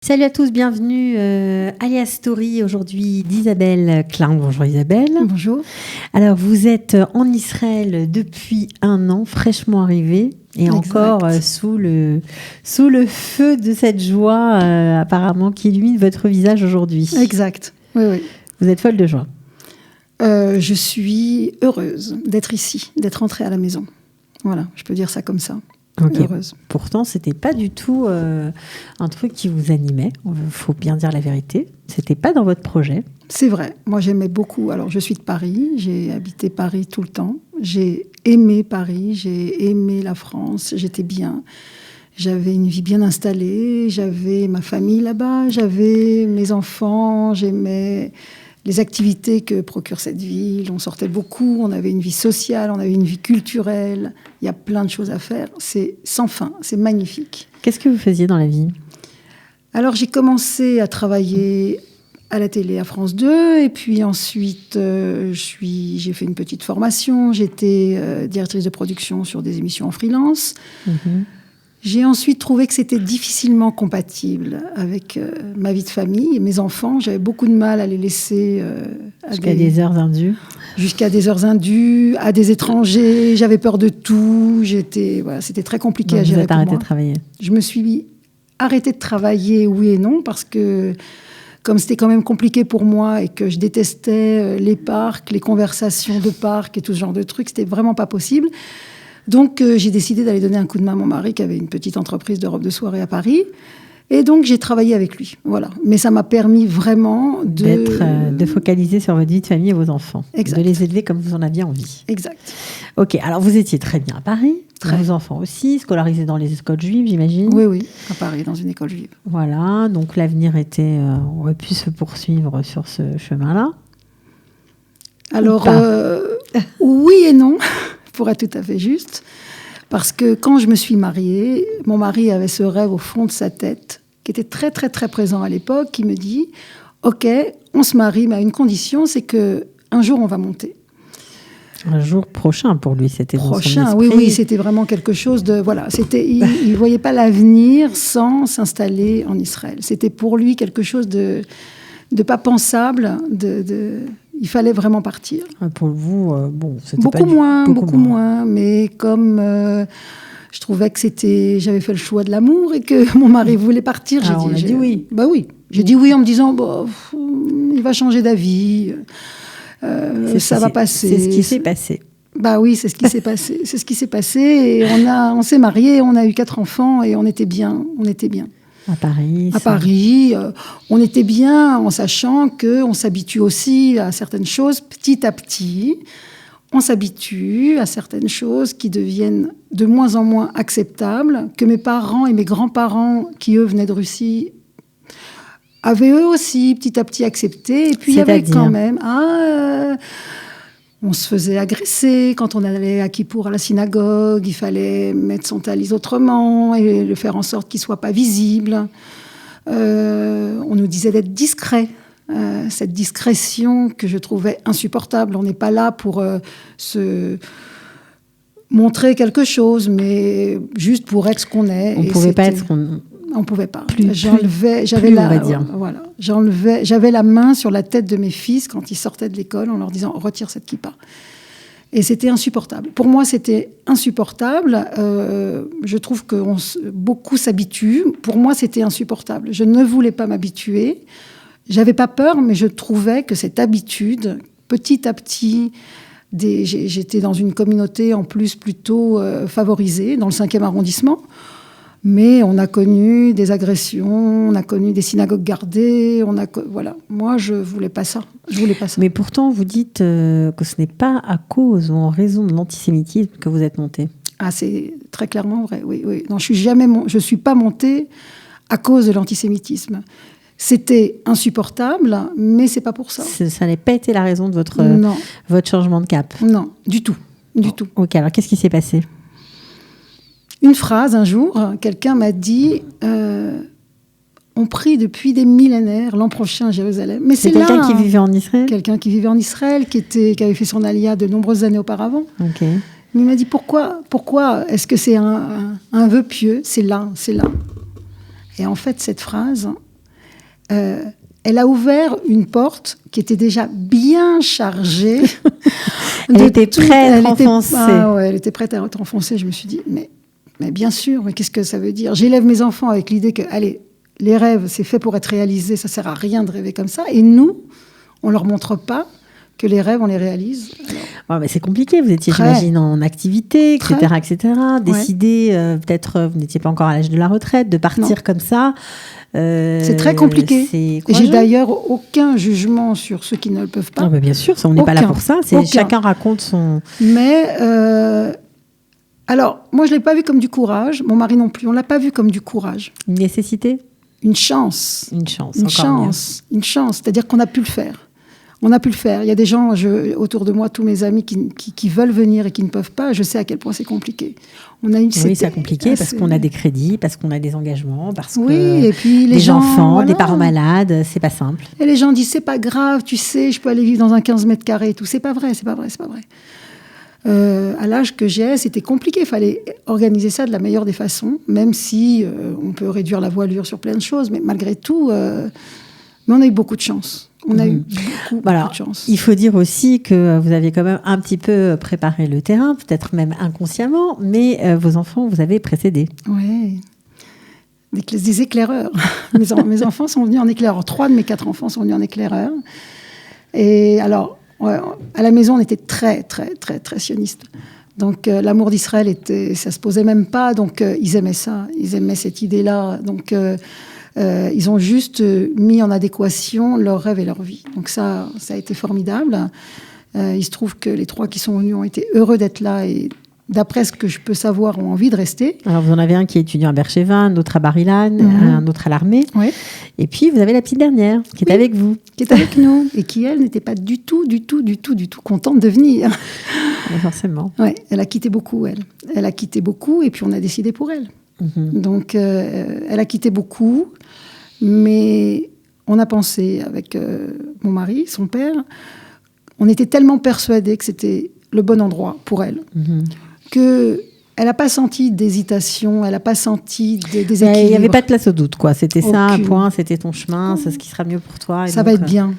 Salut à tous, bienvenue Alias Story, aujourd'hui d'Isabelle Klein. Bonjour Isabelle. Bonjour. Alors vous êtes en Israël depuis 1 an, fraîchement arrivée et Exact. encore sous le feu de cette joie apparemment qui illumine votre visage aujourd'hui. Exact, oui. Vous êtes folle de joie. Je suis heureuse d'être ici, d'être rentrée à la maison. Voilà, je peux dire ça comme ça. Okay. Heureuse. Pourtant, c'était pas du tout un truc qui vous animait. Il faut bien dire la vérité. C'était pas dans votre projet. C'est vrai. Moi, j'aimais beaucoup. Alors, je suis de Paris. J'ai habité Paris tout le temps. J'ai aimé Paris. J'ai aimé la France. J'étais bien. J'avais une vie bien installée. J'avais ma famille là-bas. J'avais mes enfants. J'aimais les activités que procure cette ville. On sortait beaucoup, on avait une vie sociale, on avait une vie culturelle. Il y a plein de choses à faire. C'est sans fin, c'est magnifique. Qu'est-ce que vous faisiez dans la vie ? Alors, j'ai commencé à travailler à la télé à France 2. Et puis ensuite, j'ai fait une petite formation. J'étais directrice de production sur des émissions en freelance. J'ai ensuite trouvé que c'était difficilement compatible avec ma vie de famille et mes enfants. J'avais beaucoup de mal à les laisser... Jusqu'à des heures indues. Jusqu'à des heures indues, à des étrangers. J'avais peur de tout. C'était très compliqué à gérer pour moi. Vous êtes arrêtée de travailler ? Je me suis arrêtée de travailler, oui et non, parce que comme c'était quand même compliqué pour moi et que je détestais les parcs, les conversations de parcs et tout ce genre de trucs, c'était vraiment pas possible. Donc, j'ai décidé d'aller donner un coup de main à mon mari qui avait une petite entreprise de robes de soirée à Paris. Et donc, j'ai travaillé avec lui. Voilà. Mais ça m'a permis vraiment de focaliser sur votre vie de famille et vos enfants. Exact. De les élever comme vous en aviez envie. Exact. Ok, alors vous étiez très bien à Paris. Vos enfants aussi, scolarisés dans les écoles juives, j'imagine. Oui, à Paris, dans une école juive. Voilà, donc l'avenir aurait pu se poursuivre sur ce chemin-là. Alors, oui et non. Pour être tout à fait juste, parce que quand je me suis mariée, mon mari avait ce rêve au fond de sa tête, qui était très, très, très présent à l'époque, qui me dit « Ok, on se marie, mais à une condition, c'est qu'un jour, on va monter. » Un jour prochain, pour lui, c'était prochain, dans son esprit. Oui, c'était vraiment quelque chose de... Voilà, il ne voyait pas l'avenir sans s'installer en Israël. C'était pour lui quelque chose de pas pensable, il fallait vraiment partir. Pour vous, c'était beaucoup moins. Mais comme je trouvais que j'avais fait le choix de l'amour et que mon mari voulait partir, j'ai dit oui. Bah oui, j'ai dit oui en me disant il va changer d'avis, ça va passer. C'est ce qui s'est passé. Bah oui, c'est ce qui s'est passé. C'est ce qui s'est passé et on s'est mariés, on a eu 4 enfants et on était bien. À Paris. À Paris, on était bien en sachant qu'on s'habitue aussi à certaines choses petit à petit. On s'habitue à certaines choses qui deviennent de moins en moins acceptables, que mes parents et mes grands-parents, qui eux venaient de Russie, avaient eux aussi petit à petit accepté. Et puis il y avait quand même... on se faisait agresser quand on allait à Kippour à la synagogue. Il fallait mettre son talis autrement et le faire en sorte qu'il ne soit pas visible. On nous disait d'être discret. Cette discrétion que je trouvais insupportable. On n'est pas là pour se montrer quelque chose, mais juste pour être ce qu'on est. On ne pouvait pas être ce qu'on... On ne pouvait pas. J'avais la main sur la tête de mes fils quand ils sortaient de l'école en leur disant « retire cette kippa ». Et c'était insupportable. Pour moi, c'était insupportable. Je trouve que beaucoup s'habituent. Pour moi, c'était insupportable. Je ne voulais pas m'habituer. J'avais pas peur, mais je trouvais que cette habitude, petit à petit... J'étais dans une communauté en plus plutôt favorisée, dans le 5e arrondissement. Mais on a connu des agressions, on a connu des synagogues gardées, voilà. Moi, je voulais pas ça. Mais pourtant, vous dites que ce n'est pas à cause ou en raison de l'antisémitisme que vous êtes montée. Ah, c'est très clairement vrai, oui. Non, je suis pas montée à cause de l'antisémitisme. C'était insupportable, mais c'est pas pour ça. Ça n'a pas été la raison de votre changement de cap. Non, du tout. Ok, alors qu'est-ce qui s'est passé ? Une phrase, un jour, quelqu'un m'a dit on prie depuis des millénaires l'an prochain à Jérusalem. Mais c'est quelqu'un qui vivait en Israël ? Quelqu'un qui vivait en Israël, qui avait fait son aliyah de nombreuses années auparavant. Okay. Il m'a dit pourquoi est-ce que c'est un vœu pieux ? C'est là. Et en fait, cette phrase, elle a ouvert une porte qui était déjà bien chargée. Elle était prête à être enfoncée. Elle était prête à être enfoncée. Je me suis dit, mais bien sûr, mais qu'est-ce que ça veut dire? J'élève mes enfants avec l'idée que, allez, les rêves, c'est fait pour être réalisé, ça sert à rien de rêver comme ça. Et nous, on leur montre pas que les rêves, on les réalise. Mais c'est compliqué. Vous étiez, j'imagine, en activité, etc. Décider, peut-être, vous n'étiez pas encore à l'âge de la retraite, de partir comme ça. C'est très compliqué. Et j'ai d'ailleurs aucun jugement sur ceux qui ne le peuvent pas. Non, mais bien sûr, on n'est pas là pour ça. Chacun raconte son... Mais, alors, moi, je ne l'ai pas vu comme du courage. Mon mari non plus. On ne l'a pas vu comme du courage. Une nécessité? Une chance. Une chance. Une chance. C'est-à-dire qu'on a pu le faire. On a pu le faire. Il y a des gens autour de moi, tous mes amis qui veulent venir et qui ne peuvent pas. Je sais à quel point c'est compliqué. C'est compliqué parce qu'on a des crédits, parce qu'on a des engagements, parce que et puis les gens, enfants, des parents malades, c'est pas simple. Et les gens disent c'est pas grave, tu sais, je peux aller vivre dans un 15 mètres carrés et tout. C'est pas vrai. À l'âge que j'ai, c'était compliqué. Il fallait organiser ça de la meilleure des façons, même si on peut réduire la voilure sur plein de choses, mais malgré tout, mais on a eu beaucoup de chance. On a eu beaucoup de chance. Il faut dire aussi que vous aviez quand même un petit peu préparé le terrain, peut-être même inconsciemment, mais vos enfants vous avez précédé. Oui, des éclaireurs. mes enfants sont venus en éclaireur. 3 de mes 4 enfants sont venus en éclaireur. Et alors, à la maison, on était très, très, très, très sionistes. Donc, l'amour d'Israël, ça ne se posait même pas. Donc, ils aimaient ça. Ils aimaient cette idée-là. Donc... ils ont juste mis en adéquation leurs rêves et leur vie. Donc ça a été formidable. Il se trouve que les 3 qui sont venus ont été heureux d'être là et d'après ce que je peux savoir, ont envie de rester. Alors vous en avez un qui est étudiant à Beersheva, un autre à Bar-Ilan, un autre à l'armée. Oui. Et puis vous avez la petite dernière qui est avec vous. Qui est avec nous et qui, elle, n'était pas du tout contente de venir. Forcément. Ouais, elle a quitté beaucoup, elle. Elle a quitté beaucoup et puis on a décidé pour elle. Donc, elle a quitté beaucoup, mais on a pensé avec mon mari, son père, on était tellement persuadés que c'était le bon endroit pour elle, qu'elle n'a pas senti d'hésitation, elle n'a pas senti des déséquilibres. Il n'y avait pas de place au doute, quoi. C'était ça, un point, c'était ton chemin, c'est ce qui sera mieux pour toi. Ça va être bien.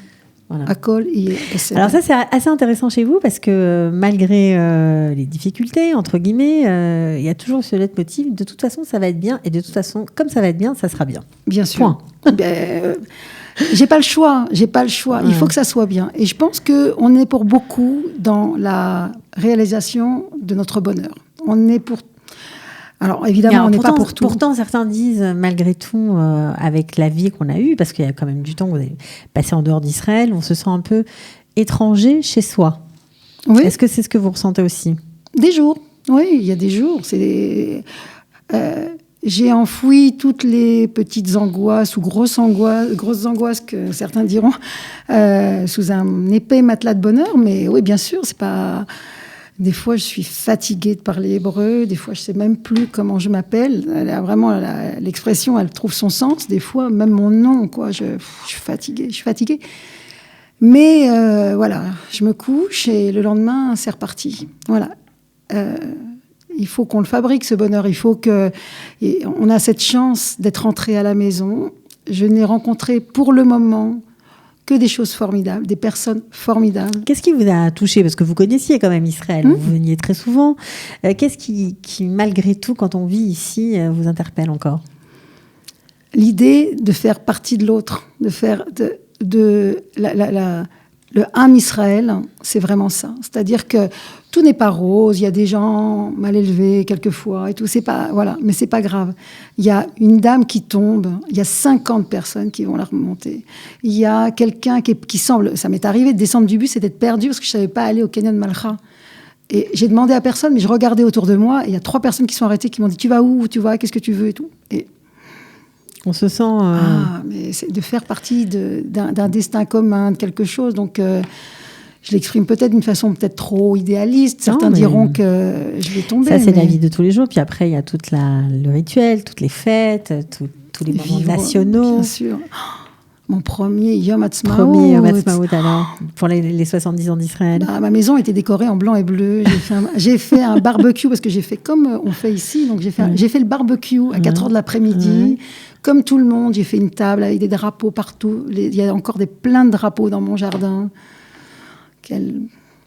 Voilà. À Col et alors ça, c'est assez intéressant chez vous parce que malgré les difficultés, entre guillemets, il y a toujours ce leitmotiv, de toute façon, ça va être bien et de toute façon, comme ça va être bien, ça sera bien. Bien sûr. Point. J'ai pas le choix. Il faut que ça soit bien. Et je pense qu'on est pour beaucoup dans la réalisation de notre bonheur. On est pour... Alors, évidemment, on n'est pas pour tout. Pourtant, certains disent, malgré tout, avec la vie qu'on a eue, parce qu'il y a quand même du temps que vous avez passé en dehors d'Israël, on se sent un peu étranger chez soi. Oui. Est-ce que c'est ce que vous ressentez aussi? Des jours. Oui, il y a des jours. J'ai enfoui toutes les petites angoisses ou grosses angoisses que certains diront sous un épais matelas de bonheur. Mais oui, bien sûr, c'est pas... Des fois, je suis fatiguée de parler hébreu. Des fois, je ne sais même plus comment je m'appelle. L'expression, elle trouve son sens. Des fois, même mon nom, quoi. Je suis fatiguée. Mais voilà, je me couche et le lendemain, c'est reparti. Voilà. Il faut qu'on le fabrique, ce bonheur. Il faut on a cette chance d'être rentré à la maison. Je n'ai rencontré pour le moment que des choses formidables, des personnes formidables. Qu'est-ce qui vous a touché? Parce que vous connaissiez quand même Israël, vous veniez très souvent. Qu'est-ce qui, malgré tout, quand on vit ici, vous interpelle encore? L'idée de faire partie de l'autre, de faire le Am Israël, c'est vraiment ça. C'est-à-dire que tout n'est pas rose, il y a des gens mal élevés quelquefois et tout, mais c'est pas grave. Il y a une dame qui tombe, il y a 50 personnes qui vont la remonter. Il y a quelqu'un qui semble, ça m'est arrivé de descendre du bus et d'être perdu parce que je savais pas aller au Canyon Malcha. Et j'ai demandé à personne, mais je regardais autour de moi et il y a 3 personnes qui sont arrêtées qui m'ont dit « Tu vas où? Tu vas? Qu'est-ce que tu veux ?» et tout. Et on se sent... mais c'est de faire partie d'un destin commun, de quelque chose. Donc, je l'exprime peut-être d'une façon peut-être trop idéaliste. Certains diront que je vais tomber. Ça, c'est la vie de tous les jours. Puis après, il y a tout le rituel, toutes les fêtes, tous les moments nationaux. Bien sûr. Mon premier Yom Ha'atzmaut. Premier Yom Ha'atzmaut, alors, pour les 70 ans d'Israël. Ma maison était décorée en blanc et bleu. J'ai fait un barbecue, parce que j'ai fait comme on fait ici. Donc, j'ai fait le barbecue à 4 heures de l'après-midi. Comme tout le monde, j'ai fait une table avec des drapeaux partout. Il y a encore plein de drapeaux dans mon jardin. Quel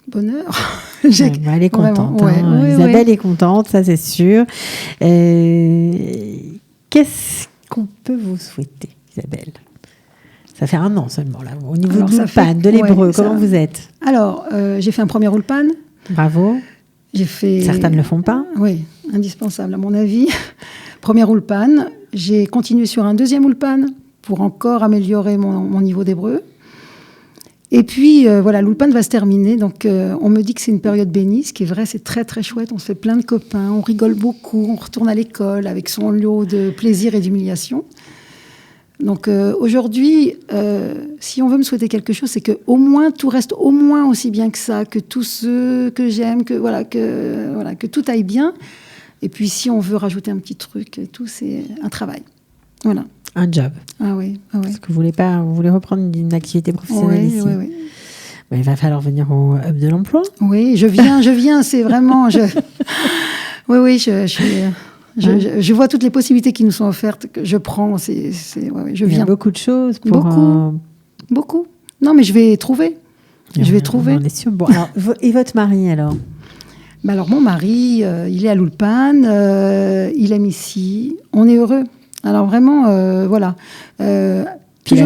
bonheur. Elle est contente. Isabelle est contente, ça c'est sûr. Qu'est-ce qu'on peut vous souhaiter, Isabelle ? Ça fait 1 an seulement, là. Au niveau de l'Ulpan, de l'hébreu, comment vous êtes ? Alors, j'ai fait un premier Ulpan. Bravo. Certains ne le font pas. Oui, indispensable à mon avis. Premier Ulpan. J'ai continué sur un deuxième Ulpan pour encore améliorer mon niveau d'hébreu. Et puis, l'Ulpan va se terminer. Donc, on me dit que c'est une période bénie. Ce qui est vrai, c'est très, très chouette. On se fait plein de copains. On rigole beaucoup. On retourne à l'école avec son lot de plaisir et d'humiliation. Donc, aujourd'hui, si on veut me souhaiter quelque chose, c'est que au moins tout reste au moins aussi bien que ça, que tous ceux que j'aime, que tout aille bien. Et puis, si on veut rajouter un petit truc, tout, c'est un travail. Voilà. Un job. Ah oui. Parce que vous voulez reprendre une activité professionnelle ici. Oui. Mais il va falloir venir au Hub de l'emploi. Oui, je viens. C'est vraiment... Oui, je vois toutes les possibilités qui nous sont offertes, que je prends. Je viens. Il y a beaucoup de choses. Beaucoup. Non, mais je vais trouver. Je vais trouver. On est sûr. Bon, alors, et votre mari, alors ? Alors, mon mari, il est à l'Ulpan, il aime ici. On est heureux. Alors, vraiment, voilà. Puis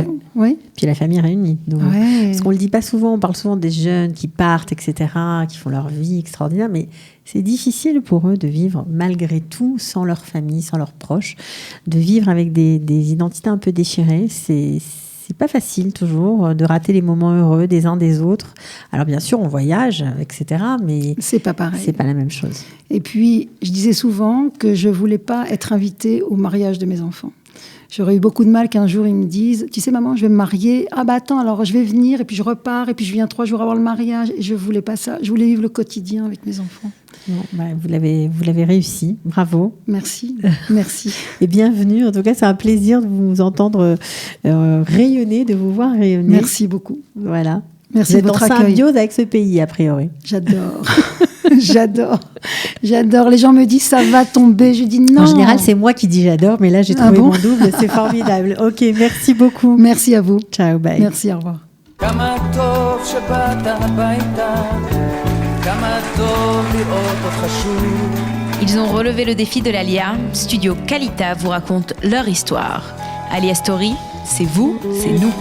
la famille réunie. Donc, parce qu'on ne le dit pas souvent, on parle souvent des jeunes qui partent, etc., qui font leur vie extraordinaire, mais c'est difficile pour eux de vivre malgré tout sans leur famille, sans leurs proches, de vivre avec des identités un peu déchirées. C'est pas facile toujours de rater les moments heureux des uns des autres. Alors bien sûr, on voyage, etc., mais c'est pas pareil. C'est pas la même chose. Et puis, je disais souvent que je voulais pas être invitée au mariage de mes enfants. J'aurais eu beaucoup de mal qu'un jour ils me disent « Tu sais maman, je vais me marier. Ah bah attends, alors je vais venir et puis je repars et puis je viens 3 jours avant le mariage. » Et je voulais pas ça. Je voulais vivre le quotidien avec mes enfants. Bon, vous l'avez réussi. Bravo. Merci. Et bienvenue. En tout cas, c'est un plaisir de vous entendre rayonner, de vous voir rayonner. Merci beaucoup. Voilà. Merci de votre accueil. Vous êtes en symbiose avec ce pays, a priori. J'adore. J'adore. Les gens me disent ça va tomber. Je dis non. En général, c'est moi qui dis j'adore, mais là, j'ai trouvé mon double. C'est formidable. Ok, merci beaucoup. Merci à vous. Ciao, bye. Merci, au revoir. Ils ont relevé le défi de l'Alia. Studio Kalita vous raconte leur histoire. Alia Story, c'est vous, c'est nous.